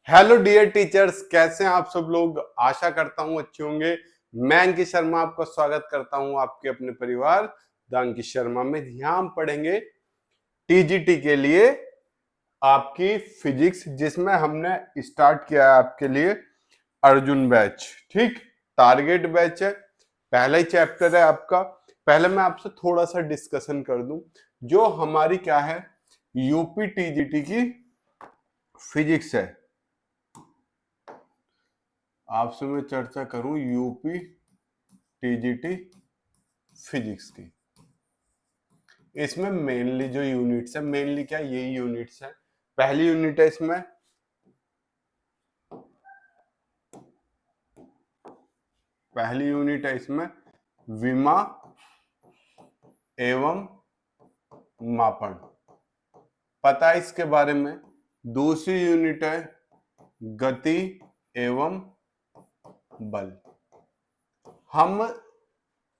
Hello dear teachers, कैसे हैं आप सब लोग। आशा करता हूं अच्छे होंगे। मैं अंकित शर्मा आपका स्वागत करता हूं आपके अपने परिवार द अंकित शर्मा में। यहाँ हम पढ़ेंगे टीजीटी के लिए आपकी फिजिक्स, जिसमें हमने स्टार्ट किया है आपके लिए अर्जुन बैच। ठीक, टारगेट बैच है, पहला ही चैप्टर है आपका। पहले मैं आपसे थोड़ा सा डिस्कशन कर दूं, जो हमारी क्या है यूपी टीजीटी की फिजिक्स है। आपसे मैं चर्चा करूं यूपी टीजीटी फिजिक्स की। इसमें मेनली जो यूनिट्स है, मेनली क्या यही यूनिट्स है। पहली यूनिट है इसमें विमा एवं मापन, पता है इसके बारे में। दूसरी यूनिट है गति एवं बल। हम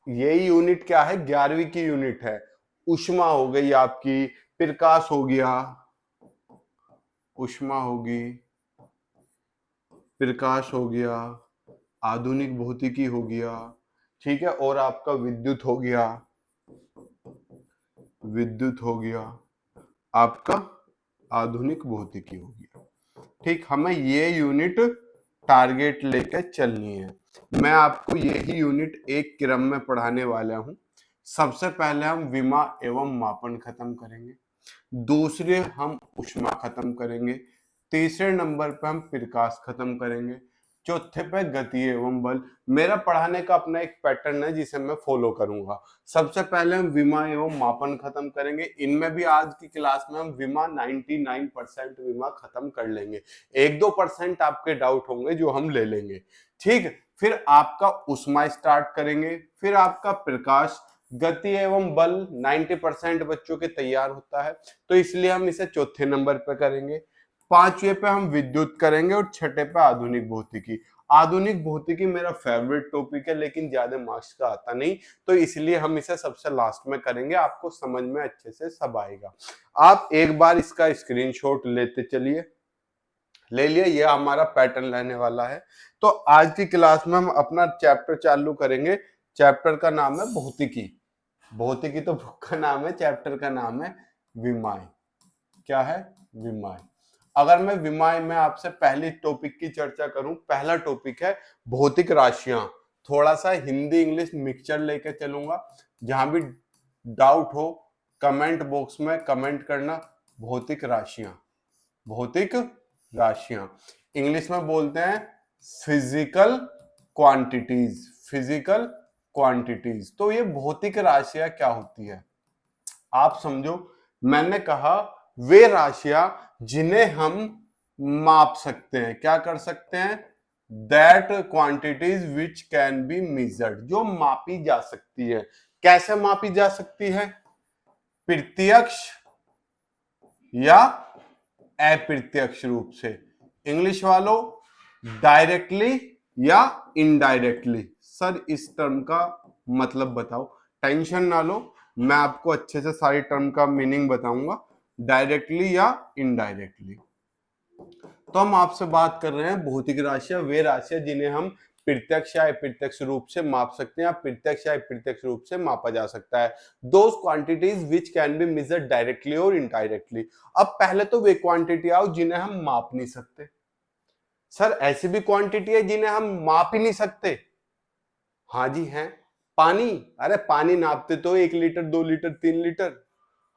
यही यूनिट क्या है 11वीं की यूनिट है। ऊष्मा हो गई आपकी, प्रकाश हो गया, ऊष्मा होगी, प्रकाश हो गया, आधुनिक भौतिकी हो गया, ठीक है, और आपका विद्युत हो गया, आपका आधुनिक भौतिकी हो गया। ठीक, हमें ये यूनिट टारगेट लेकर चलनी है। मैं आपको यही यूनिट एक क्रम में पढ़ाने वाला हूं। सबसे पहले हम विमा एवं मापन खत्म करेंगे, दूसरे हम ऊष्मा खत्म करेंगे, तीसरे नंबर पे हम प्रकाश खत्म करेंगे, चौथे पे गति एवं बल। मेरा पढ़ाने का अपना एक पैटर्न है जिसे मैं फॉलो करूंगा। सबसे पहले हम विमा एवं मापन खत्म करेंगे। इनमें भी आज की क्लास में हम विमा 99% विमा खत्म कर लेंगे। 1-2% आपके डाउट होंगे जो हम ले लेंगे। ठीक, फिर आपका ऊष्मा स्टार्ट करेंगे, फिर आपका प्रकाश, गति एवं बल 90% बच्चों के तैयार होता है, तो इसलिए हम इसे चौथे नंबर पे करेंगे। पांचवे पे हम विद्युत करेंगे और छठे पे आधुनिक भौतिकी। आधुनिक भौतिकी मेरा फेवरेट टॉपिक है, लेकिन ज्यादा मार्क्स का आता नहीं, तो इसलिए हम इसे सबसे लास्ट में करेंगे। आपको समझ में अच्छे से सब आएगा। आप एक बार इसका स्क्रीनशॉट लेते चलिए। ले लिया, ये हमारा पैटर्न रहने वाला है। तो आज की क्लास में हम अपना चैप्टर चालू करेंगे। चैप्टर का नाम है भौतिकी। भौतिकी तो बुक का नाम है, चैप्टर का नाम है विमाएं। क्या है? विमाएं। अगर मैं विमाएं में आपसे पहली टॉपिक की चर्चा करूं, पहला टॉपिक है भौतिक राशियां। थोड़ा सा हिंदी इंग्लिश मिक्सचर लेके चलूंगा। जहां भी डाउट हो कमेंट बॉक्स में कमेंट करना। भौतिक राशियां, भौतिक राशियां इंग्लिश में बोलते हैं फिजिकल क्वांटिटीज, फिजिकल क्वांटिटीज। तो ये भौतिक राशियां क्या होती है आप समझो। मैंने कहा वे राशियां जिन्हें हम माप सकते हैं। क्या कर सकते हैं? That quantities which can be measured, जो मापी जा सकती है। कैसे मापी जा सकती है? प्रत्यक्ष या अप्रत्यक्ष रूप से। इंग्लिश वालों, डायरेक्टली या इनडायरेक्टली। सर इस टर्म का मतलब बताओ। टेंशन ना लो, मैं आपको अच्छे से सारी टर्म का मीनिंग बताऊंगा, डायरेक्टली या इनडायरेक्टली। तो हम आपसे बात कर रहे हैं भौतिक राशियां, वे राशियां जिन्हें हम प्रत्यक्ष या अप्रत्यक्ष रूप से माप सकते हैं, या प्रत्यक्ष या अप्रत्यक्ष रूप से मापा जा सकता है। Those quantities which can be measured directly और इनडायरेक्टली। अब पहले तो वे क्वांटिटी आओ जिन्हें हम माप नहीं सकते। सर ऐसी भी क्वांटिटी है जिन्हें हम माप ही नहीं सकते? हाँ जी हैं। पानी, अरे पानी नापते तो 1 लीटर 2 लीटर 3 लीटर।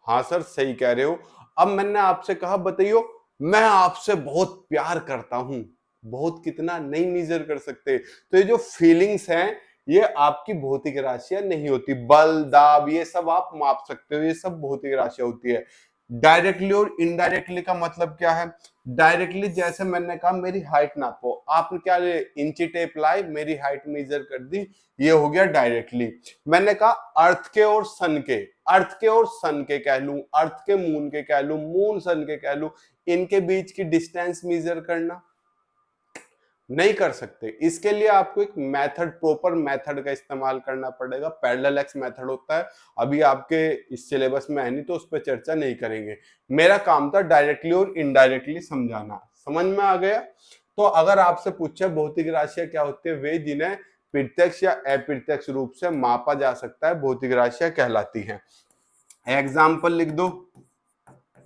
हाँ सर सही कह रहे हो। अब मैंने आपसे कहा बताइयो मैं आपसे बहुत प्यार करता हूं, बहुत कितना नहीं मेजर कर सकते। तो ये जो फीलिंग्स हैं ये आपकी भौतिक राशियां नहीं होती। बल, दाब, ये सब आप माप सकते हो, ये सब भौतिक राशियां होती है। डायरेक्टली और इनडायरेक्टली का मतलब क्या है? डायरेक्टली जैसे मैंने कहा मेरी हाइट नापो, आपने क्या इंची टेप लाई मेरी हाइट मेजर कर दी, ये हो गया डायरेक्टली। मैंने कहा अर्थ के और सन के, अर्थ के और सन के कह लूं, अर्थ के मून के कह लूं, मून सन के कह लूं, इनके बीच की डिस्टेंस मेजर करना नहीं कर सकते। इसके लिए आपको एक मेथड, प्रॉपर मेथड का इस्तेमाल करना पड़ेगा। पैरेलल एक्स मेथड होता है, अभी आपके इस सिलेबस में है नहीं तो उस पर चर्चा नहीं करेंगे। मेरा काम था डायरेक्टली और इनडायरेक्टली समझाना। समझ में आ गया। तो अगर आपसे पूछे भौतिक राशियां क्या होती है, वे जिन्हें प्रत्यक्ष या अप्रत्यक्ष रूप से मापा जा सकता है भौतिक राशियां कहलाती हैं। एग्जाम्पल लिख दो,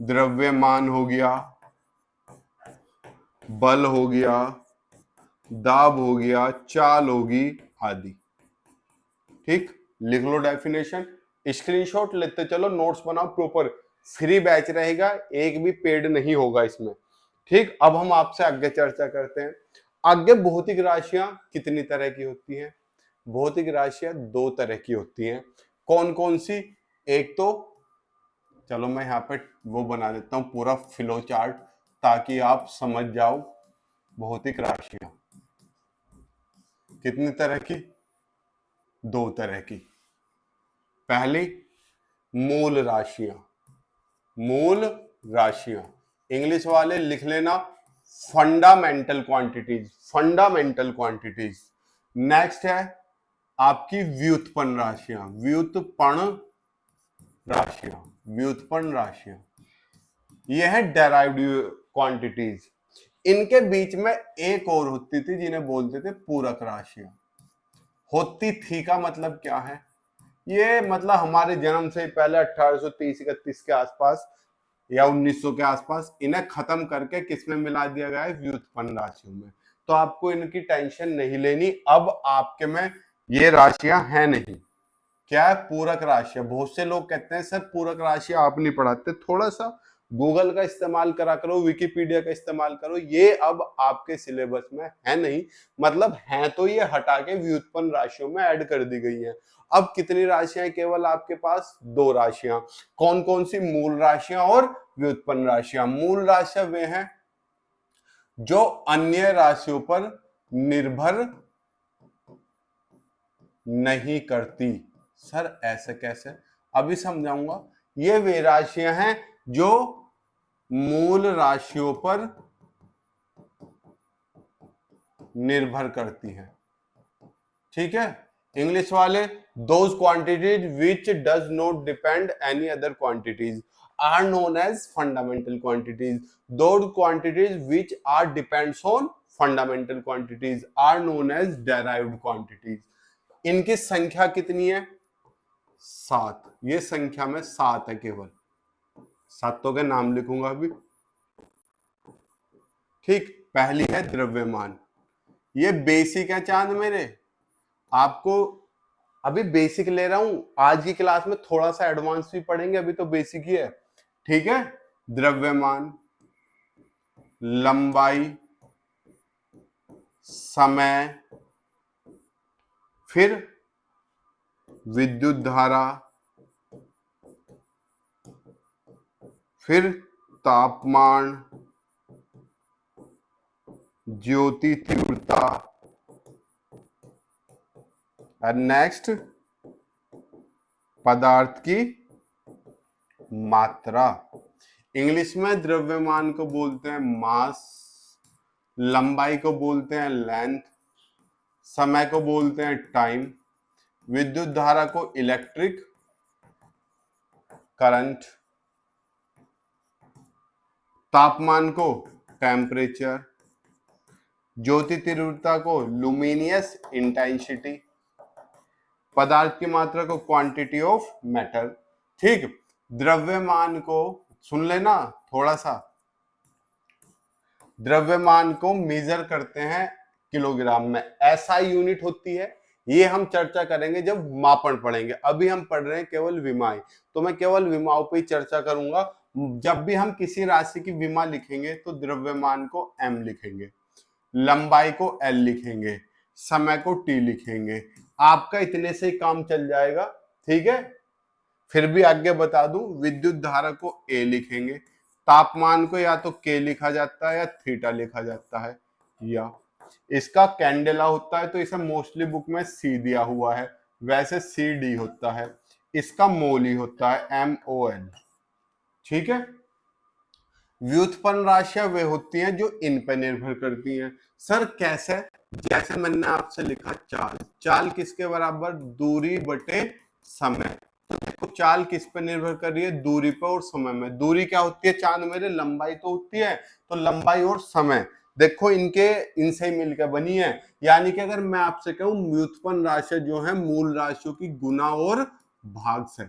द्रव्यमान हो गया, बल हो गया, दाब हो गया, चाल होगी आदि। ठीक, लिख लो डेफिनेशन, स्क्रीनशॉट लेते चलो, नोट्स बनाओ प्रॉपर, फ्री बैच रहेगा, एक भी पेड नहीं होगा इसमें। ठीक, अब हम आपसे आगे चर्चा करते हैं। आगे भौतिक राशियां कितनी तरह की होती हैं? भौतिक राशियां दो तरह की होती हैं। कौन कौन सी? एक तो चलो मैं यहाँ पे वो बना देता हूँ पूरा फ्लो चार्ट, ताकि आप समझ जाओ भौतिक राशियां कितनी तरह की, दो तरह की। पहली मूल राशियां, मूल राशियां, इंग्लिश वाले लिख लेना fundamental quantities, fundamental quantities. Next है आपकी व्युत्पन्न राशियां, व्युत्पन्न राशियां, व्युत्पन्न राशियां, यह है डेराइव्ड क्वांटिटीज। इनके बीच में एक और होती थी जिन्हें बोलते थे पूरक राशियां। होती थी का मतलब क्या है? ये मतलब हमारे जन्म से पहले 1830-31 के आसपास या 1900 के आसपास इन्हें खत्म करके किसमें मिला दिया गया है? व्युत्पन्न राशियों में। तो आपको इनकी टेंशन नहीं लेनी, अब आपके में ये राशियां हैं नहीं। क्या है? पूरक राशियां। बहुत से लोग कहते हैं सर पूरक राशियां आप नहीं पढ़ाते, थोड़ा सा गूगल का इस्तेमाल करा करो, विकिपीडिया का इस्तेमाल करो, ये अब आपके सिलेबस में है नहीं। मतलब है तो ये हटा के व्युत्पन्न राशियों में ऐड कर दी गई है। अब कितनी राशियां? केवल आपके पास दो राशियां। कौन कौन सी? मूल राशियां और व्युत्पन्न राशियां। मूल राशियां वे हैं जो अन्य राशियों पर निर्भर नहीं करती। सर ऐसे कैसे? अभी समझाऊंगा। ये वे राशियां हैं जो मूल राशियों पर निर्भर करती हैं। ठीक है, इंग्लिश वाले, those quantities which does not depend any other quantities are known as fundamental quantities. Those quantities which are depends on fundamental quantities are known as derived quantities. इनकी संख्या कितनी है? 7। ये संख्या में 7 है केवल। सातों के नाम लिखूंगा अभी। ठीक, पहली है द्रव्यमान। ये बेसिक है चांद मेरे, आपको अभी बेसिक ले रहा हूं, आज की क्लास में थोड़ा सा एडवांस भी पढ़ेंगे, अभी तो बेसिक ही है। ठीक है, द्रव्यमान, लंबाई, समय, फिर विद्युत धारा, फिर तापमान, ज्योति तीव्रता, और नेक्स्ट पदार्थ की मात्रा। इंग्लिश में द्रव्यमान को बोलते हैं मास, लंबाई को बोलते हैं लेंथ, समय को बोलते हैं टाइम, विद्युत धारा को इलेक्ट्रिक करंट, तापमान को टेम्परेचर, ज्योति तीव्रता को लुमिनियस इंटेंसिटी, पदार्थ की मात्रा को क्वांटिटी ऑफ मैटर। ठीक, द्रव्यमान को सुन लेना थोड़ा सा, द्रव्यमान को मेजर करते हैं किलोग्राम में, एसआई यूनिट होती है। ये हम चर्चा करेंगे जब मापन पढ़ेंगे, अभी हम पढ़ रहे हैं केवल विमाएं, तो मैं केवल विमाओं पे ही चर्चा करूंगा। जब भी हम किसी राशि की विमा लिखेंगे तो द्रव्यमान को एम लिखेंगे, लंबाई को एल लिखेंगे, समय को टी लिखेंगे। आपका इतने से ही काम चल जाएगा। ठीक है, फिर भी आगे बता दूं, विद्युत धारा को ए लिखेंगे, तापमान को या तो के लिखा जाता है या थीटा लिखा जाता है, या इसका कैंडेला होता है तो इसे मोस्टली बुक में सी दिया हुआ है, वैसे सी डी होता है, इसका मोल ही होता है MOL। ठीक है, व्युत्पन्न राशियां वे होती हैं जो इन पर निर्भर करती हैं। सर कैसे? जैसे मैंने आपसे लिखा चाल, चाल किसके बराबर? दूरी बटे समय। तो देखो चाल किस पे निर्भर कर रही है, दूरी पे और समय में। दूरी क्या होती है चांद मेरे, लंबाई तो होती है, तो लंबाई और समय देखो इनके इनसे ही मिलकर बनी है। यानी कि अगर मैं आपसे कहूं व्युत्पन्न राशि जो है मूल राशियों की गुना और भाग से।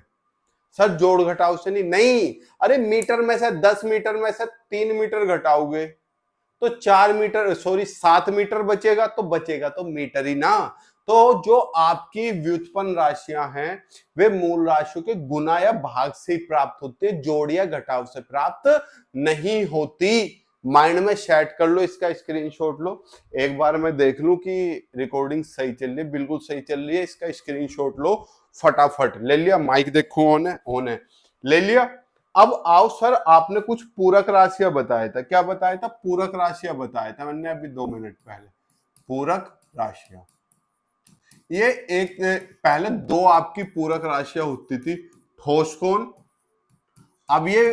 सर जोड़ घटाव से नहीं, नहीं, अरे मीटर में से 10 मीटर में से 3 मीटर घटाओगे तो 4 मीटर, सॉरी 7 मीटर बचेगा, तो बचेगा तो मीटर ही ना। तो जो आपकी व्युत्पन्न राशियां हैं वे मूल राशियों के गुना या भाग से ही प्राप्त होती है, जोड़ या घटाव से प्राप्त नहीं होती। माइंड में सेट कर लो, इसका स्क्रीनशॉट लो। एक बार मैं देख लूं कि रिकॉर्डिंग सही चल रही है, बिल्कुल सही चल रही है, इसका स्क्रीनशॉट लो फटाफट। ले लिया, माइक देखो ऑन है, ऑन है, ले लिया। अब आओ सर, आपने कुछ पूरक राशियां बताया था, क्या बताया था, पूरक राशियां बताया था मैंने अभी 2 मिनट पहले। पूरक राशियां, ये एक पहले दो आपकी पूरक राशियां होती थी, ठोस कोण। अब ये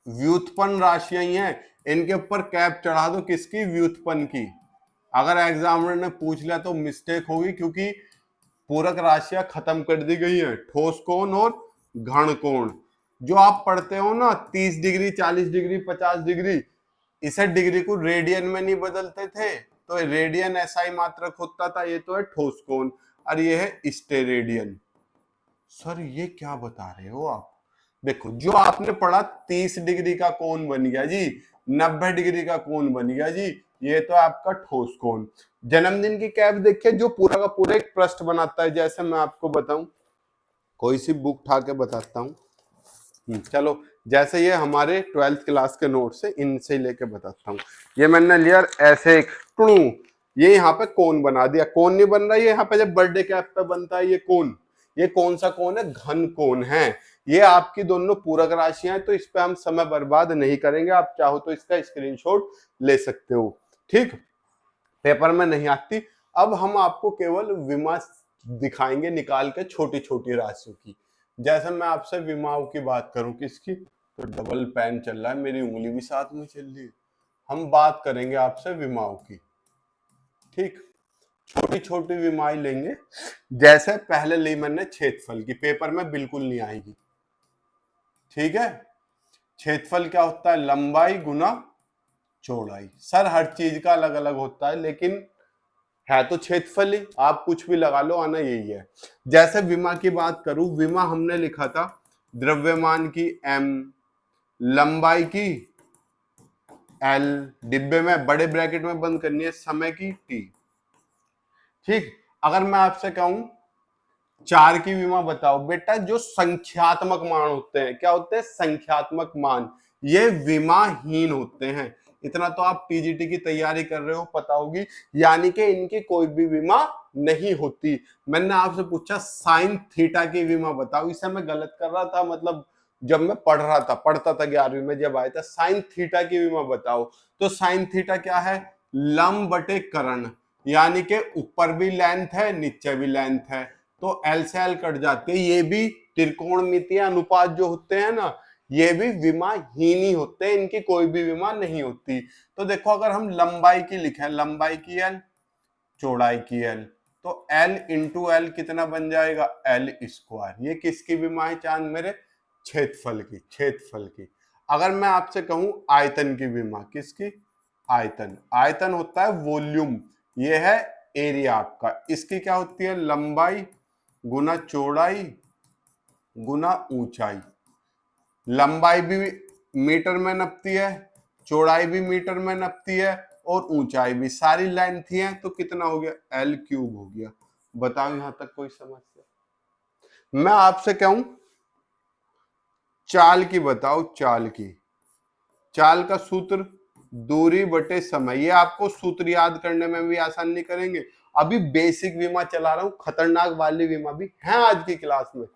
व्युत्पन्न राशियां ही हैं, इनके ऊपर कैप चढ़ा दो किसकी, व्युत्पन्न की। अगर एग्जामिनर ने पूछ लिया तो मिस्टेक होगी, क्योंकि पूरक राशियां खत्म कर दी गई हैं, ठोस कोण और घन कोण। जो आप पढ़ते हो ना 30 डिग्री 40 डिग्री 50 डिग्री, इसे डिग्री को रेडियन में नहीं बदलते थे, तो रेडियन एसआई मात्रक होता था, ये तो है ठोस कोण और ये है स्टेरेडियन। सर ये क्या बता रहे हो आप, देखो जो आपने पढ़ा 30 डिग्री का कोण बन गया जी, 90 डिग्री का कोण बन गया जी, ये तो आपका ठोस कोण। जन्मदिन की कैप देखिए, जो पूरा का पूरा एक पृष्ठ बनाता है, जैसे मैं आपको बताऊं, कोई सी बुक उठा के बताता हूं। चलो, जैसे ये हमारे 12th क्लास के नोट से, इनसे ही लेके बताता हूँ। ये मैंने लिया ऐसे एक टुणू, ये यहाँ पे कोण बना दिया, कोण नहीं बन रहा, ये यहाँ पे जब बर्थडे कैप पे बनता है ये कोण, ये कौन सा कोण है, घन कोण है। ये आपकी दोनों पूरक राशियां हैं, तो इस पे हम समय बर्बाद नहीं करेंगे, आप चाहो तो इसका स्क्रीनशॉट ले सकते हो, ठीक, पेपर में नहीं आती। अब हम आपको केवल विमा दिखाएंगे निकाल के छोटी छोटी राशियों की। जैसे मैं आपसे विमाओं की बात करूं, किसकी, तो डबल पेन चल रहा है, मेरी उंगली भी साथ में चल रही है। हम बात करेंगे आपसे विमाओं की, ठीक, छोटी छोटी विमाएं लेंगे। जैसे पहले ली मैंने क्षेत्रफल की, पेपर में बिल्कुल नहीं आएगी, ठीक है। क्षेत्रफल क्या होता है, लंबाई गुना चौड़ाई। सर हर चीज का अलग अलग होता है, लेकिन है तो क्षेत्रफल ही, आप कुछ भी लगा लो, आना यही है। जैसे विमा की बात करूं, विमा हमने लिखा था द्रव्यमान की m, लंबाई की l, डिब्बे में बड़े ब्रैकेट में बंद करनी है, समय की t, ठीक। अगर मैं आपसे कहूं 4 की विमा बताओ, बेटा जो संख्यात्मक मान होते हैं, क्या होते हैं, संख्यात्मक मान, ये विमाहीन होते हैं। इतना तो आप टीजीटी की तैयारी कर रहे हो, पता होगी, यानी कि इनकी कोई भी विमा नहीं होती। मैंने आपसे पूछा साइन थीटा की विमा बताओ, इसे मैं गलत कर रहा था, मतलब जब मैं पढ़ता था 11वीं में जब आया था, साइन थीटा की विमा बताओ, तो साइन थीटा क्या है, लंब बटे कर्ण, यानी कि ऊपर भी लेंथ है नीचे भी लेंथ है, तो एल से एल कट जाते हैं। ये भी त्रिकोणमितीय अनुपात जो होते हैं ना, ये भी विमाहीन ही होते हैं, इनकी कोई भी विमा नहीं होती। तो देखो अगर हम लंबाई की लिखें, लंबाई की एल, चौड़ाई की एल, तो एल इंटू एल कितना बन जाएगा, एल स्क्वायर। ये किसकी विमा है चांद मेरे, क्षेत्रफल की, क्षेत्रफल की। अगर मैं आपसे कहूं आयतन की विमा, किसकी, आयतन, आयतन होता है वॉल्यूम, ये है एरिया आपका, इसकी क्या होती है, लंबाई गुना चौड़ाई गुना ऊंचाई। लंबाई भी मीटर में नपती है, चौड़ाई भी मीटर में नपती है, और ऊंचाई भी, सारी लेंथ ही है, तो कितना हो गया, एल क्यूब हो गया। बताओ यहां तक कोई समस्या। मैं आपसे कहूं चाल की बताओ, चाल की, चाल का सूत्र दूरी बटे समय, ये आपको सूत्र याद करने में भी आसान नहीं करेंगे। अभी बेसिक विमा चला रहा हूं, खतरनाक वाली विमा भी है आज की क्लास में।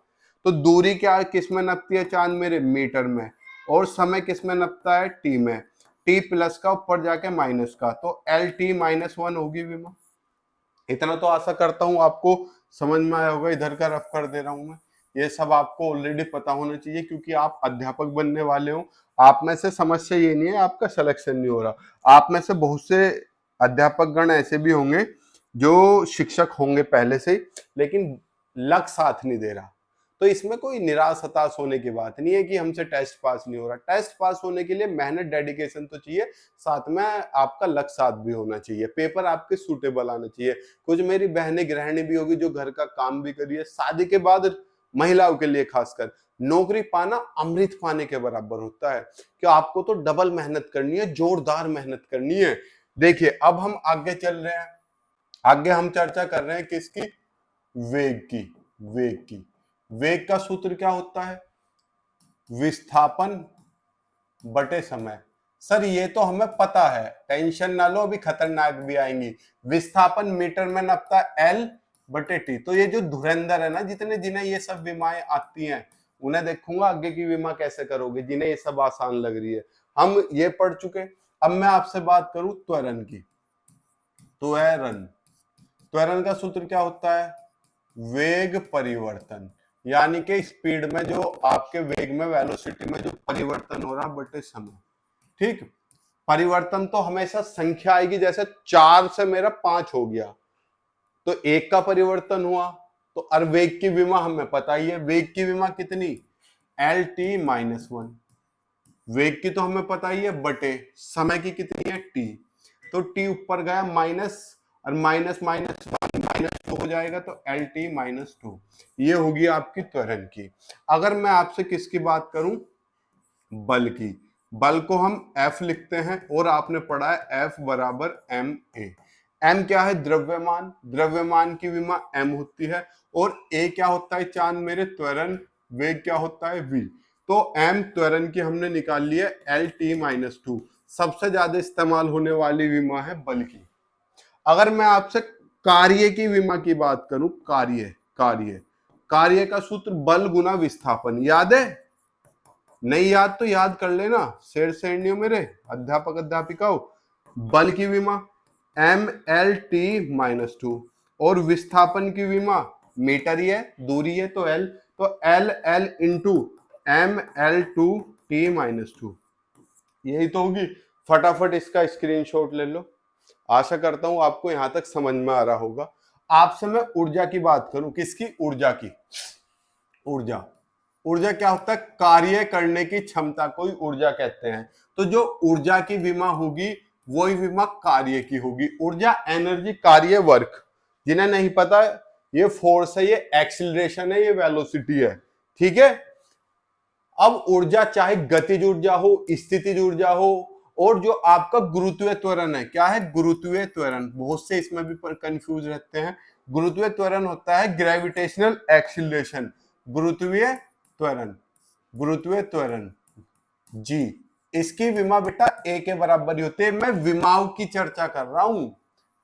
तो दूरी क्या किस में नपती है चांद मेरे, मीटर में, और समय किस में नपता है, टी में, टी प्लस का ऊपर जाके माइनस का, तो एल टी माइनस 1 होगी विमा। इतना तो आशा करता हूं आपको समझ में आया होगा, इधर का रफ कर दे रहा हूं मैं, ये सब आपको ऑलरेडी पता होना चाहिए, क्योंकि आप अध्यापक बनने वाले हो। आप में से समस्या ये नहीं है आपका सिलेक्शन नहीं हो रहा, आप में से बहुत से अध्यापक गण ऐसे भी होंगे जो शिक्षक होंगे पहले से ही, लेकिन लक साथ नहीं दे रहा। तो इसमें कोई निराश हताश होने की बात नहीं है कि हमसे टेस्ट पास नहीं हो रहा। टेस्ट पास होने के लिए मेहनत डेडिकेशन तो चाहिए, साथ में आपका लक्ष्य साथ भी होना चाहिए, पेपर आपके सूटेबल आना चाहिए। कुछ मेरी बहनें गृहिणी भी होगी जो घर का काम भी करिए, शादी के बाद महिलाओं के लिए खासकर नौकरी पाना अमृत पाने के बराबर होता है कि आपको तो डबल मेहनत करनी है, जोरदार मेहनत करनी है। देखिए अब हम आगे चल रहे हैं, आगे हम चर्चा कर रहे हैं किसकी, वेग की। वेग का सूत्र क्या होता है, विस्थापन बटे समय। सर ये तो हमें पता है, टेंशन ना लो, अभी खतरनाक भी आएंगी। विस्थापन मीटर में नापता है L बटे T। तो ये जो धुरंधर है ना, जितने जिन्हें ये सब विमाएं आती हैं उन्हें देखूंगा आगे की विमा कैसे करोगे, जिन्हें ये सब आसान लग रही है। हम ये पढ़ चुके। अब मैं आपसे बात करूं त्वरण की। त्वरण का सूत्र क्या होता है, वेग परिवर्तन, यानी कि स्पीड में जो आपके वेग में वेलोसिटी में जो परिवर्तन हो रहा बटे समय। ठीक, परिवर्तन तो हमेशा संख्या आएगी, जैसे 4 से मेरा 5 हो गया तो 1 का परिवर्तन हुआ। तो और वेग की विमा हमें पता ही है, वेग की विमा कितनी, LT-1। वेग की तो हमें पता ही है, बटे समय की कितनी है, T। तो T ऊपर गया माइनस, और माइनस माइनस -2 हो जाएगा, तो LT-2। ये होगी आपकी त्वरण की। अगर मैं आपसे किसकी बात करूं, बल की। बल को हम F लिखते हैं, और आपने पढ़ा है F बराबर ma। m क्या है, द्रव्यमान। द्रव्यमान की विमा m होती है, और a क्या होता है चांद मेरे, त्वरण। वेग क्या होता है, v। तो m त्वरण की हमने निकाल ली है, LT-2। सबसे ज्यादा इस्तेमाल होने वाली विमा है बल की। अगर मैं आपसे कार्य की विमा की बात करूं, कार्य का सूत्र बल गुना विस्थापन, याद है? नहीं याद तो याद कर लेना, शेर श्रेणियों मेरे अध्यापक अध्यापिकाओं। बल की विमा MLT-2, और विस्थापन की विमा मीटर ही है, दूरी है तो L, तो LL इंटू ML2T-2। यही तो होगी। फटाफट इसका स्क्रीनशॉट ले लो। आशा करता हूं आपको यहां तक समझ में आ रहा होगा। आपसे मैं ऊर्जा की बात करूं, किसकी, ऊर्जा की। ऊर्जा क्या होता है, कार्य करने की क्षमता को ही ऊर्जा कहते हैं। तो जो ऊर्जा की विमा होगी वही विमा कार्य की होगी। ऊर्जा एनर्जी, कार्य वर्क। जिन्हें नहीं पता, ये फोर्स है, ये एक्सीलरेशन है, ये वेलोसिटी है। ठीक है। अब ऊर्जा चाहे गतिज ऊर्जा हो, स्थितिज ऊर्जा हो, और जो आपका गुरुत्वीय त्वरण है, क्या है, गुरुत्वीय त्वरण। बहुत से इसमें भी कंफ्यूज रहते हैं। गुरुत्वीय त्वरण होता है ग्रेविटेशनल एक्सीलरेशन, गुरुत्वीय त्वरण जी। इसकी विमा बेटा ए के बराबर ही होते हैं। मैं विमाओं की चर्चा कर रहा हूं,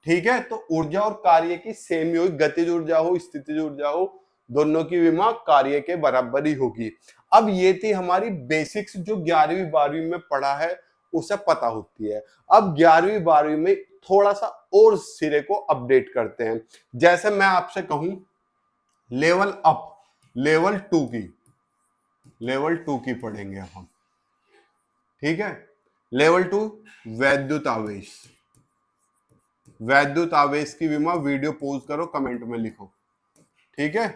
ठीक है। तो ऊर्जा और कार्य की सेम ही होगी, गतिज ऊर्जा हो, स्थितिज ऊर्जा हो, दोनों की विमा कार्य के बराबर ही होगी। अब ये थी हमारी बेसिक्स, जो 11वीं 12वीं में पढ़ा है उसे पता होती है। अब 11वीं 12वीं में थोड़ा सा और सिरे को अपडेट करते हैं। जैसे मैं आपसे कहूं लेवल अप, लेवल 2 की पढ़ेंगे अब हम, ठीक है। लेवल 2 वैद्युत आवेश। वैद्युत आवेश की विमा, वीडियो पॉज करो, कमेंट में लिखो, ठीक है।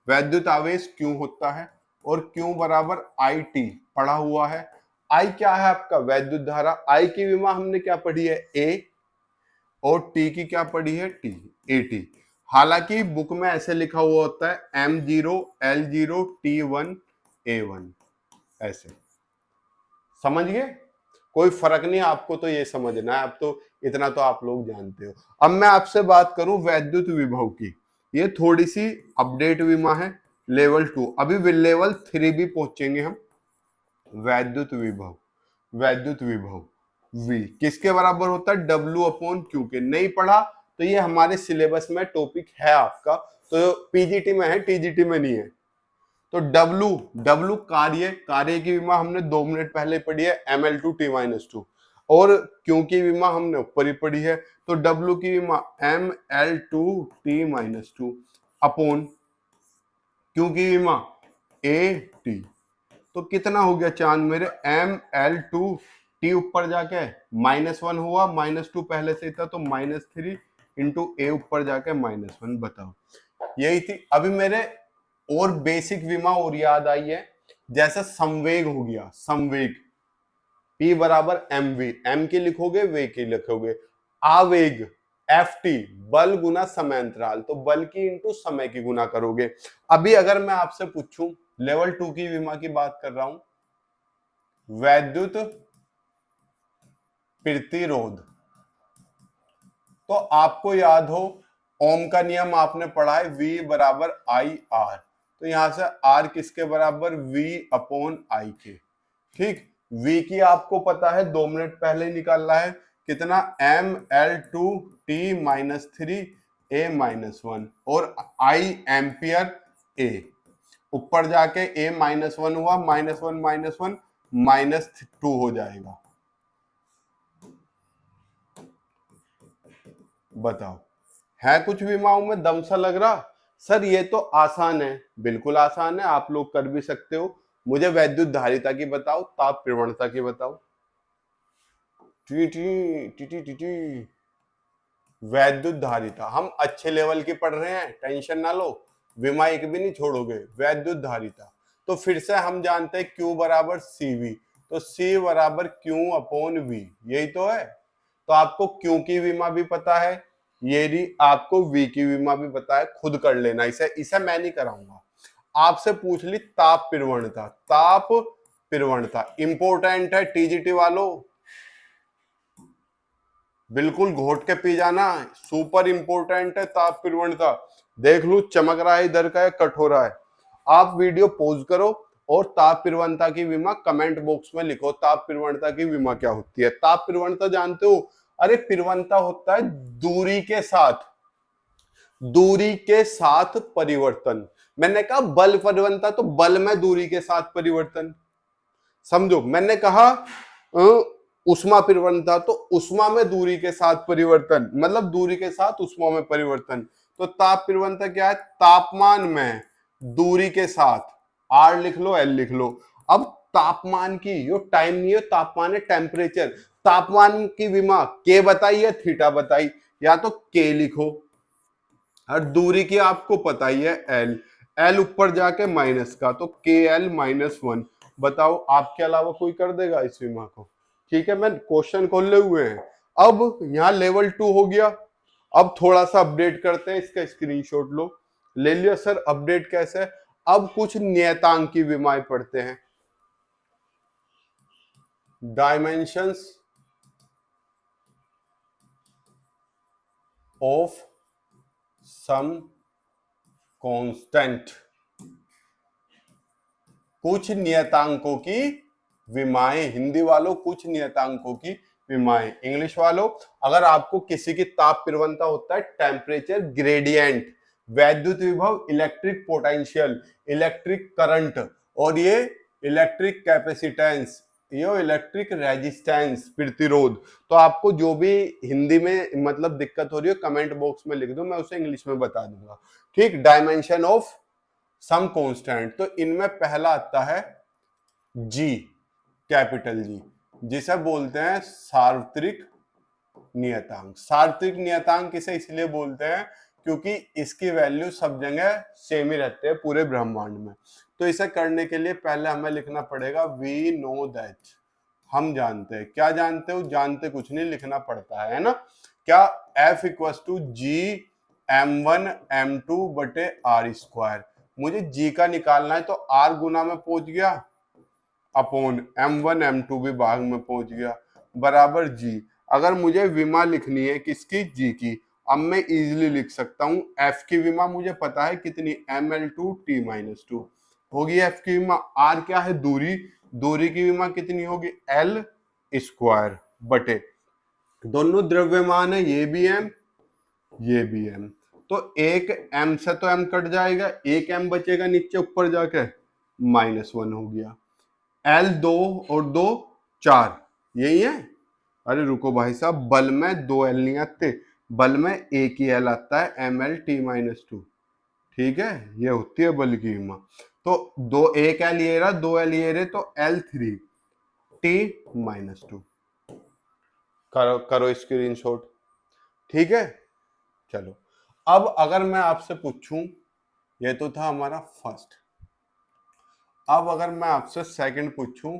वैद्युत आवेश क्यों होता है, और क्यों बराबर IT पढ़ा हुआ है। I क्या है आपका, वैद्युत धारा। I की विमा हमने क्या पढ़ी है, A, और T की क्या पढ़ी है, T, AT। हालांकि बुक में ऐसे लिखा हुआ होता है M0 L0 T1 A1, ऐसे। समझ गए, कोई फर्क नहीं, आपको तो ये समझना है। अब तो इतना तो आप लोग जानते हो। अब मैं आपसे बात करूं वैद्युत विभव की। ये थोड़ी सी अपडेट विमा है, लेवल 2। अभी लेवल 3 भी पहुंचेंगे हम। वैद्युत विभव V किसके बराबर होता है, W/Q के। नहीं पढ़ा तो ये हमारे सिलेबस में टॉपिक है आपका, तो PGT में है, TGT में नहीं है। तो W कार्य की विमा हमने 2 मिनट पहले पढ़ी है, ML2T-2, और Q की विमा हमने ऊपर ही पढ़ी है। तो W की विमा ML2T-2 अपॉन Q की विमा AT। तो कितना हो गया चांद मेरे, ML2T ऊपर जाके -1 हुआ, -2 पहले से था तो -3 इंटू A ऊपर जाके -1। बताओ, यही थी। अभी मेरे और बेसिक विमा और याद आई है, जैसे संवेग हो गया, संवेग P बराबर एम वी, एम की लिखोगे वे की लिखोगे। आवेग एफ टी, बल गुना समय अंतराल, तो बल की इंटू समय की गुना करोगे। अभी अगर मैं आपसे पूछूं, लेवल 2 की विमा की बात कर रहा हूं, वैद्युत प्रतिरोध, तो आपको याद हो ओम का नियम आपने पढ़ा है, V बराबर आई आर, तो यहां से R किसके बराबर, V अपॉन आई के। ठीक, V की आपको पता है 2 मिनट पहले निकालना है, कितना, mL2T-3 A-1, और I एम्पियर A, ऊपर जाके A-1 हुआ, -1 -2 हो जाएगा। बताओ, है कुछ विमाओं में दम सा लग रहा? सर ये तो आसान है, बिल्कुल आसान है, आप लोग कर भी सकते हो। मुझे वैद्युत धारिता की बताओ, ताप प्रवणता की बताओ। T T T T T T. वैद्युत धारिता हम अच्छे लेवल की पढ़ रहे हैं, टेंशन ना लो, विमा एक भी नहीं छोड़ोगे। वैद्युत धारिता तो फिर से हम जानते हैं Q बराबर CV, तो C बराबर Q अपॉन V, यही तो है। तो आपको Q की विमा भी पता है, ये भी आपको V की विमा भी पता है, खुद कर लेना, इसे मैं नहीं कराऊंगा। आपसे पूछ ली ताप प्रवणता, ताप प्रवणता इंपोर्टेंट है टीजीटी वालों, बिल्कुल घोट के पी जाना, सुपर इंपोर्टेंट है ताप प्रवणता। देख लू चमक रहा है इधर का, कट हो रहा है। आप वीडियो पॉज करो और ताप प्रवणता की विमा कमेंट बॉक्स में लिखो, ताप प्रवणता की विमा क्या होती है। ताप प्रवणता जानते हो? अरे प्रवणता होता है दूरी के साथ, दूरी के साथ परिवर्तन। मैंने कहा बल प्रवणता, तो बल में दूरी के साथ परिवर्तन, समझो। मैंने कहा उष्मा प्रवणता, तो उष्मा में दूरी के साथ परिवर्तन, मतलब दूरी के साथ उष्मा में परिवर्तन। तो ताप प्रवणता क्या है, तापमान में दूरी के साथ, आर लिख लो एल लिख लो। अब तापमान की, यो टाइम नहीं है, तापमान है टेम्परेचर, तापमान की विमा के बताई या थीटा बताई, या तो के लिखो, और दूरी की आपको पता ही है एल, एल ऊपर जाके माइनस का, तो के एल -1। बताओ आपके अलावा कोई कर देगा इस विमा को? ठीक है, मैं क्वेश्चन खोले हुए हैं। अब यहाँ लेवल 2 हो गया, अब थोड़ा सा अपडेट करते हैं, इसका स्क्रीनशॉट लो, ले लिया सर, अपडेट कैसे? अब कुछ नियतांक की विमाएं पढ़ते हैं, डायमेंशंस ऑफ सम कांस्टेंट, कुछ नियतांकों की विमाएं, हिंदी वालों कुछ नियतांकों की विमाएं। इंग्लिश वालों, अगर आपको किसी की ताप प्रवणता होता है टेम्परेचर ग्रेडियंट, वैद्युत विभव इलेक्ट्रिक पोटेंशियल, इलेक्ट्रिक करंट, और ये इलेक्ट्रिक कैपेसिटेंस, ये इलेक्ट्रिक रेजिस्टेंस प्रतिरोध, तो आपको जो भी हिंदी में मतलब दिक्कत हो रही है कमेंट बॉक्स में लिख दो, मैं उसे इंग्लिश में बता दूंगा। ठीक, डायमेंशन ऑफ सम कांस्टेंट, तो इनमें पहला आता है जी, कैपिटल जी, जिसे बोलते हैं सार्वत्रिक नियतांक। सार्वत्रिक नियतांक इसे इसलिए बोलते हैं क्योंकि इसकी वैल्यू सब जगह सेम ही रहते हैं पूरे ब्रह्मांड में। तो इसे करने के लिए पहले हमें लिखना पड़ेगा वी नो दैट, हम जानते हैं। क्या जानते हो? जानते कुछ नहीं, लिखना पड़ता है ना। क्या? F equal to ji m1 m2 बटे आर स्क्वायर, मुझे जी का निकालना है, तो आर गुना में पहुंच गया अपॉन m1 m2 भी भाग में पहुंच गया, बराबर जी। अगर मुझे विमा लिखनी है किसकी? जी की, अब मैं इजीली लिख सकता हूं, F की विमा मुझे पता है कितनी, mL2T-2 होगी F की विमा। R क्या है? दूरी, दूरी की विमा कितनी होगी? L स्क्वायर बटे, दोनों द्रव्यमान है, ये भी m ये भी m, तो एक m से तो m कट जाएगा, एक m बचेगा नीचे, ऊपर जाके -1 हो गया। L 2 और 2 4, यही है। अरे रुको भाई साहब, बल में 2 L नहीं आते, बल में एक ही L आता है, mL2T-2। ठीक है, ये होती है बल की विमा। तो दो, एक L ये रहा, 2 L ये रहे, तो L3T-2 करो, करो स्क्रीनशॉट। ठीक है, चलो। अब अगर मैं आपसे पूछूं ये तो था हमारा फर्स्ट। अब अगर मैं आपसे सेकंड पूछूं,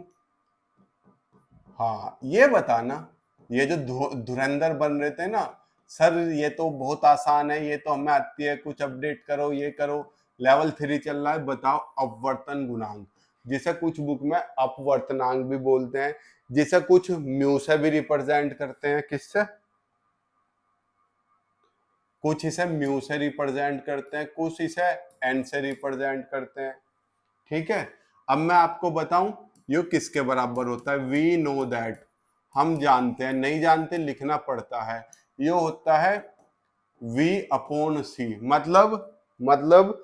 हाँ ये बताना, ये जो धुरंधर बन रहे थे ना सर ये तो बहुत आसान है, ये तो हमें आती है, कुछ अपडेट करो, ये करो, लेवल 3 चल रहा है, बताओ अपवर्तन गुणांक, जिसे कुछ बुक में अपवर्तनांक भी बोलते हैं, जिसे कुछ म्यू से भी रिप्रेजेंट करते हैं। किससे? कुछ इसे म्यू से रिप्रेजेंट करते हैं, कुछ इसे एन से रिप्रेजेंट करते हैं। ठीक है, अब मैं आपको बताऊं ये किसके बराबर होता है। वी नो दैट, हम जानते हैं, नहीं जानते लिखना पड़ता है। ये होता है V अपॉन सी, मतलब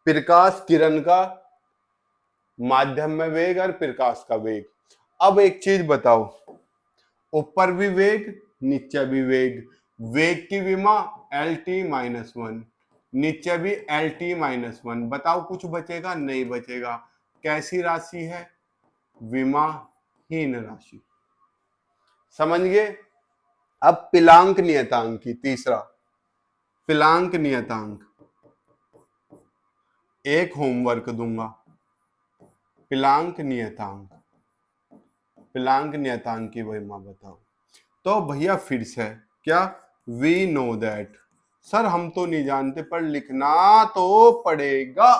प्रकाश किरण का माध्यम में वेग और प्रकाश का वेग। अब एक चीज बताओ, ऊपर भी वेग नीचे भी वेग, वेग की विमा Lt-1, नीचे भी Lt-1, बताओ कुछ बचेगा? नहीं बचेगा। कैसी राशि है? विमाहीन राशि। समझ गए? अब पिलांक नियतांक की तीसरा, पिलांक नियतांक, एक होमवर्क दूंगा। पिलांक नियतांक, पिलांक नियतांक की महिमा बताओ। तो भैया फिर से क्या, वी नो दैट, सर हम तो नहीं जानते पर लिखना तो पड़ेगा।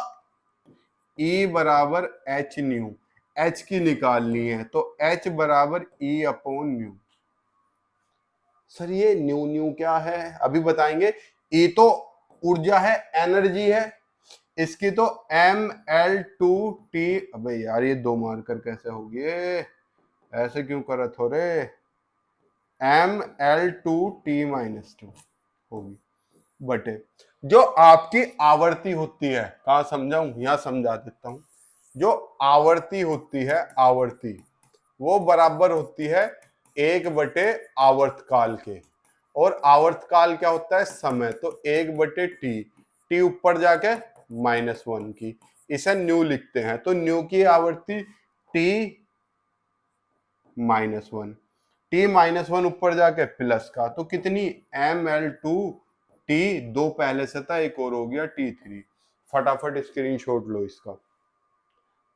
E बराबर एच न्यू, एच की निकालनी है तो H बराबर E अपॉन न्यू। सर ये न्यू न्यू क्या है अभी बताएंगे। E तो ऊर्जा है, एनर्जी है, इसकी तो Ml2T। अबे यार ये दो मार्कर कैसे हो गए, ऐसे क्यों करत हो रे। Ml2T-2 होगी बटे जो आपकी आवर्ती होती है। कहा समझाऊं? यहां समझा देता हूं। जो आवर्ती होती है, आवर्ती वो बराबर होती है 1 बटे आवर्तकाल के, और आवर्तकाल क्या होता है? समय। तो 1/T, टी ऊपर जाके -1 की, इसे न्यू लिखते हैं। तो न्यू की आवर्ती T-1, T-1 ऊपर जाके प्लस का, तो कितनी? Ml2T, दो पहले से था, एक और हो गया T3। फटाफट स्क्रीनशॉट लो इसका।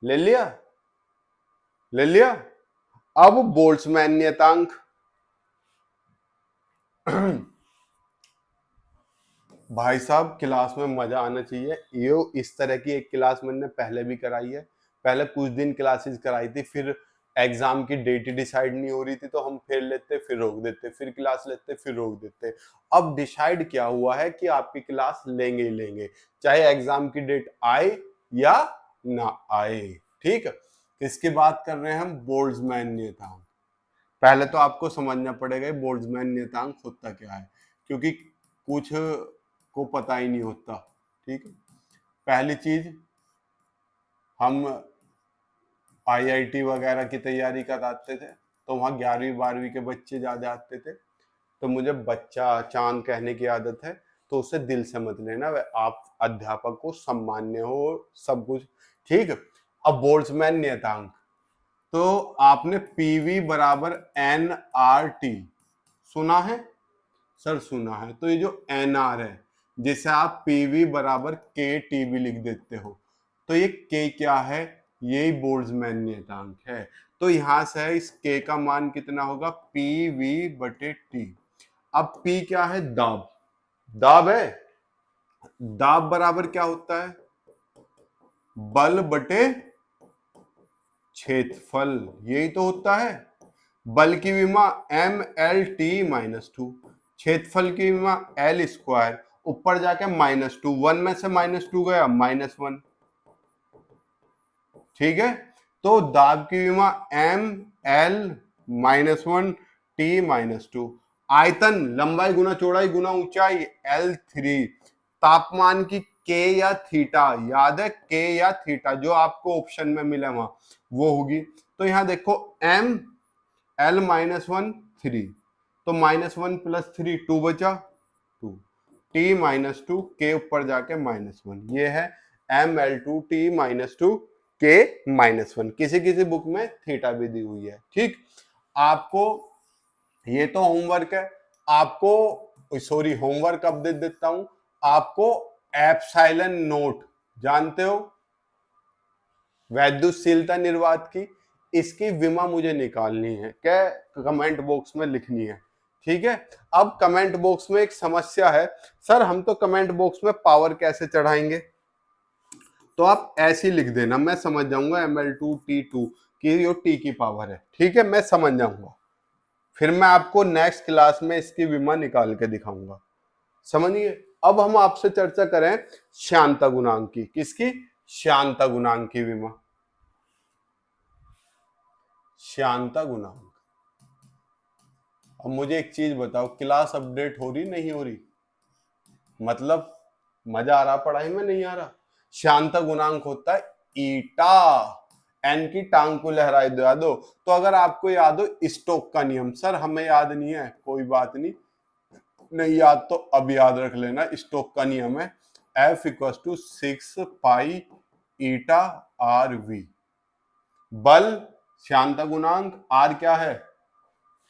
ले लिया? ले लिया? अब बोल्ट्जमैन नियतांक। भाई साहब क्लास में मजा आना चाहिए। ये इस तरह की एक क्लास मैंने पहले भी कराई है। पहले कुछ दिन क्लासेस कराई थी, फिर एग्जाम की डेट डिसाइड नहीं हो रही थी तो हम फिर लेते, फिर रोक देते, फिर क्लास लेते, फिर रोक देते। अब डिसाइड क्या हुआ है कि आपकी क्लास लेंगे ही लेंगे, चाहे एग्जाम की डेट आए या ना आए। ठीक, इसकी बात कर रहे हैं हम बोल्ट्जमैन नियतांक। पहले तो आपको समझना पड़ेगा बोल्ट्जमैन नियतांक होता क्या है, क्योंकि कुछ को पता ही नहीं होता। ठीक है, पहली चीज, हम आईआईटी वगैरह की तैयारी कराते थे तो वहाँ 11वीं 12वीं के बच्चे ज्यादा आते थे, तो मुझे बच्चा चांद कहने की आदत है, तो उसे दिल से मत लेना, आप अध्यापक को सम्मान्य हो सब कुछ। ठीक, अब बोल्ट्जमैन नियतांक, तो आपने पीवी बराबर एन आर टी सुना है? सर सुना है। तो ये जो एन आर है, जिसे आप पीवी बराबर के टी भी लिख देते हो, तो ये के क्या है? यही बोल्ट्जमैन नियतांक है। तो यहां से इस के का मान कितना होगा? पीवी बटे टी। अब पी क्या है? दाब, दाब है। दाब बराबर क्या होता है? बल बटे क्षेत्रफल, यही तो होता है। बल की विमा Mlt-2, क्षेत्रफल की विमा L², ऊपर जाके -2, 1 में से -2 गया -1। ठीक है, तो दाब की विमा Ml-1T-2, आयतन लंबाई गुना चौड़ाई गुना ऊंचाई L3, तापमान की के या थीटा, याद है के या थीटा जो आपको ऑप्शन में मिला वहां वो होगी। तो यहां देखो M L-1 3, तो -1 + 3 2 बचा 2, T-2 के ऊपर जाके -1, ये है Ml2T-2 के -1। किसी किसी बुक में थीटा भी दी हुई है। ठीक, आपको ये तो होमवर्क है, आपको सॉरी होमवर्क अब दे देता हूं आपको एप्सिलॉन नोट जानते हो वैद्युतशीलता निर्वात की, इसकी विमा मुझे निकालनी है, क्या कमेंट बॉक्स में लिखनी है। ठीक है, अब कमेंट बॉक्स में एक समस्या है, सर हम तो कमेंट बॉक्स में पावर कैसे चढ़ाएंगे, तो आप ऐसे ही लिख देना, मैं समझ जाऊंगा Ml2T2 की यो T की पावर है। ठीक है, मैं समझ जाऊंगा, फिर मैं आपको नेक्स्ट क्लास में इसकी विमा निकाल के दिखाऊंगा। समझिए। अब हम आपसे चर्चा करें श्यानता गुणांक की, किसकी, श्यानता गुणांक की विमा। श्यानता गुणांक, अब मुझे एक चीज बताओ, क्लास अपडेट हो रही नहीं हो रही, मतलब मजा आ रहा पढ़ाई में, नहीं आ रहा। श्यानता गुणांक होता है ईटा, एन की टांग को लहराए दो, याद हो तो, अगर आपको याद हो स्टोक का नियम, सर हमें याद नहीं है, कोई बात नहीं, नहीं याद तो अब याद रख लेना, स्टोक का नियम है F = 6 pi eta R V. बल श्यानता गुणांक, आर क्या है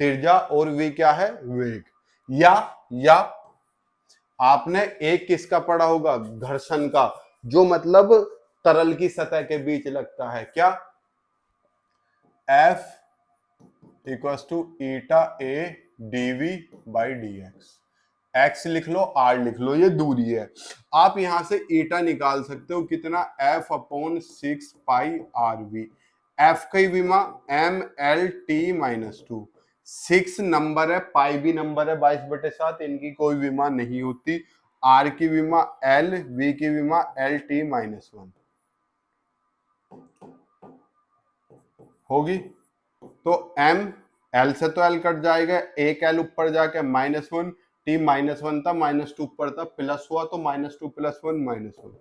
त्रिज्या और वी क्या है वेग। या आपने एक किसका पढ़ा होगा, घर्षण का, जो मतलब तरल की सतह के बीच लगता है, क्या, F = ईटा ए dv/dx। x लिख लो, r लिख लो, ये दूरी है। आप यहां से ईटा निकाल सकते हो, कितना, F/6 पाई rv। f की विमा mlt-2, 6 नंबर है, पाई भी नंबर है 22/7, इनकी कोई विमा नहीं होती। r की विमा l, v की विमा lt-1 होगी। तो m, l से तो l कट जाएगा, एक l ऊपर जाके -1, t -1 था, -2 ऊपर था, प्लस हुआ तो -2 + 1 -1,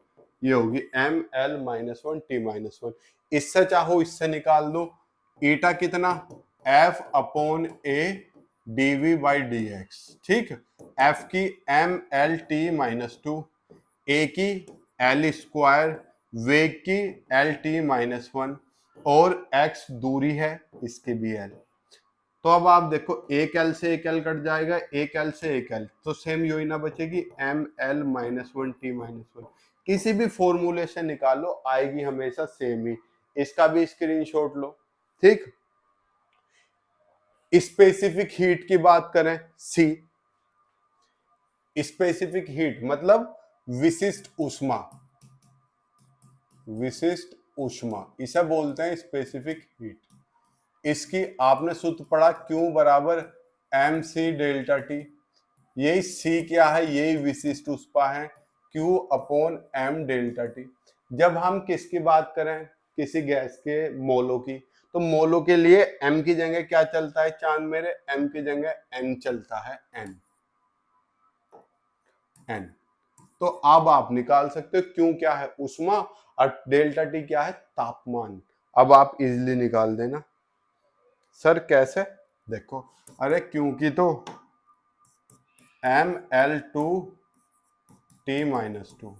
ये होगी m l -1 t -1। इससे चाहो इससे निकाल दो, ईटा कितना, F/A dv/dx। ठीक, F की mlt-2, A की l², वेग की lt-1, और x दूरी है, इसके भी l। तो अब आप देखो, एक l से एक l कट जाएगा, एक l से एक l, तो सेम यही ना बचेगी, ml -1 t -1। किसी भी फॉर्मूले से निकालो, आएगी हमेशा सेम ही। इसका भी स्क्रीनशॉट लो। ठीक, स्पेसिफिक हीट की बात करें, C, स्पेसिफिक हीट मतलब विशिष्ट ऊष्मा, विशिष्ट ऊष्मा इसे बोलते हैं स्पेसिफिक हीट। इसकी आपने सूत्र पढ़ा, Q = mc∆T। यही C क्या है, यही विशिष्ट ऊष्मा है, Q/m∆T। जब हम किसकी बात करें, किसी गैस के मोलों की, तो मोलों के लिए m की जगह क्या चलता है चांद मेरे, m की जगह n चलता है, n। तो अब आप निकाल सकते हो, क्यों क्या है ऊष्मा, और ∆T क्या है तापमान। अब आप इजिली निकाल देना। सर कैसे, देखो, अरे क्योंकि तो ml2T-2,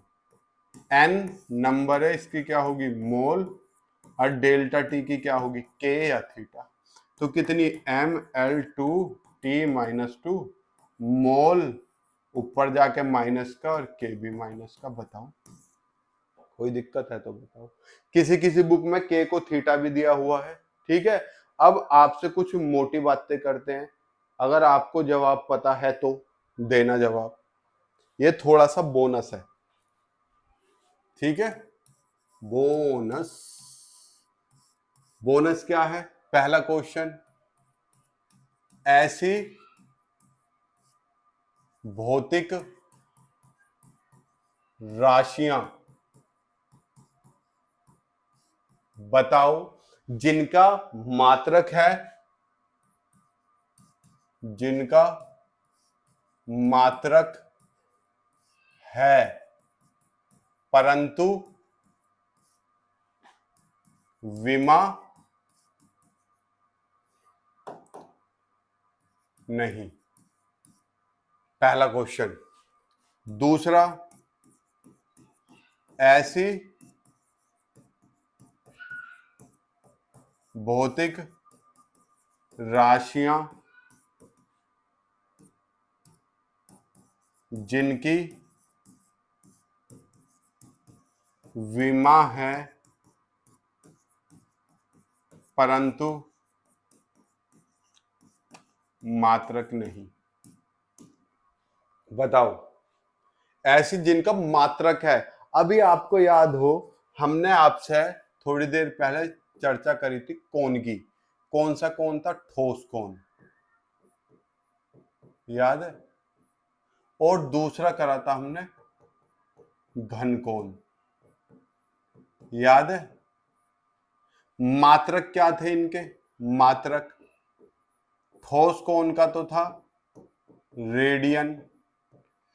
n नंबर है, इसकी क्या होगी मोल, और ∆T की क्या होगी k या थीटा। तो कितनी ml2T-2 मोल, ऊपर जाके माइनस का और k भी माइनस का। बताओ कोई दिक्कत है तो बताओ। किसी किसी बुक में k को थीटा भी दिया हुआ है। ठीक है, अब आपसे कुछ मोटी बातें करते हैं, अगर आपको जवाब पता है तो देना जवाब, ये थोड़ा सा बोनस है। ठीक है, बोनस, बोनस क्या है, पहला क्वेश्चन, ऐसी भौतिक राशियां बताओ जिनका मात्रक है, जिनका मात्रक है परंतु विमा नहीं। पहला क्वेश्चन। दूसरा, ऐसी भौतिक राशियां जिनकी विमा है परंतु मात्रक नहीं। बताओ, ऐसी जिनका मात्रक है। अभी आपको याद हो, हमने आपसे थोड़ी देर पहले चर्चा करी थी कौन की। कौन सा कौन था? ठोस कौन, याद है? और दूसरा करा था हमने घन कौन, याद है? मात्रक क्या थे इनके? मात्रक ठोस कौन का तो था रेडियन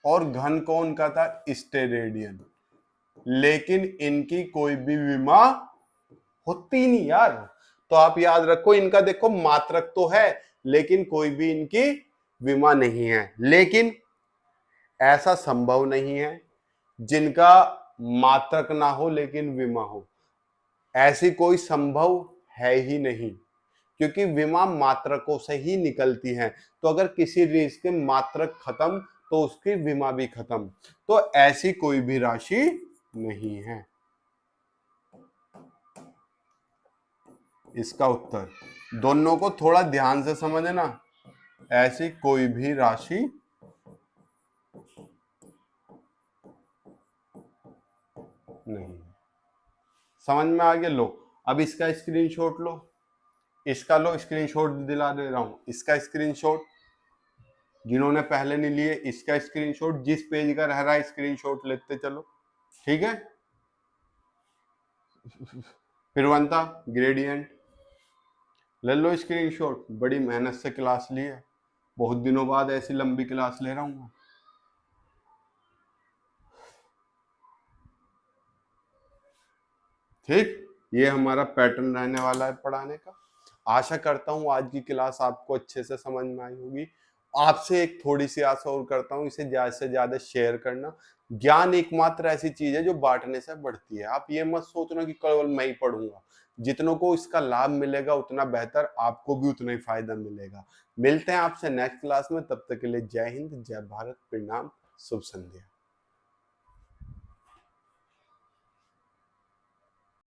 और घन कौन का था स्टेरेडियन। लेकिन इनकी कोई भी विमा होती नहीं यार। तो आप याद रखो, इनका देखो मात्रक तो है लेकिन कोई भी इनकी विमा नहीं है। लेकिन ऐसा संभव नहीं है जिनका मात्रक ना हो लेकिन विमा हो। ऐसी कोई संभव है ही नहीं, क्योंकि विमा मात्रकों से ही निकलती है। तो अगर किसी चीज के मात्रक खत्म तो उसकी विमा भी खत्म। तो ऐसी कोई भी राशि नहीं है। इसका उत्तर, दोनों को थोड़ा ध्यान से समझना, ऐसी कोई भी राशि नहीं। समझ में आ गया? लो, अब इसका स्क्रीनशॉट लो, इसका लो स्क्रीनशॉट दिला दे रहा हूं। इसका स्क्रीनशॉट जिन्होंने पहले नहीं लिए, इसका स्क्रीनशॉट, जिस पेज का रह रहा है स्क्रीनशॉट लेते चलो, ठीक है? फिर बनता ग्रेडियंट, ले लो स्क्रीनशॉट। बड़ी मेहनत से क्लास ली है, बहुत दिनों बाद ऐसी लंबी क्लास ले रहा हूँ। ठीक, ये हमारा पैटर्न रहने वाला है पढ़ाने का। आशा करता हूँ आज की क्लास आपको अच्छे से समझ में आई होगी। आपसे एक थोड़ी सी आशा और करता हूँ, इसे ज्यादा से ज्यादा शेयर करना। ज्ञान एकमात्र ऐसी चीज है जो बांटने से बढ़ती है। आप ये मत सोचना कि केवल मैं ही पढ़ूंगा। जितनों को इसका लाभ मिलेगा उतना बेहतर, आपको भी उतना ही फायदा मिलेगा। मिलते हैं आपसे नेक्स्ट क्लास में, तब तक के लिए जय हिंद, जय भारत, प्रणाम, शुभ संध्या।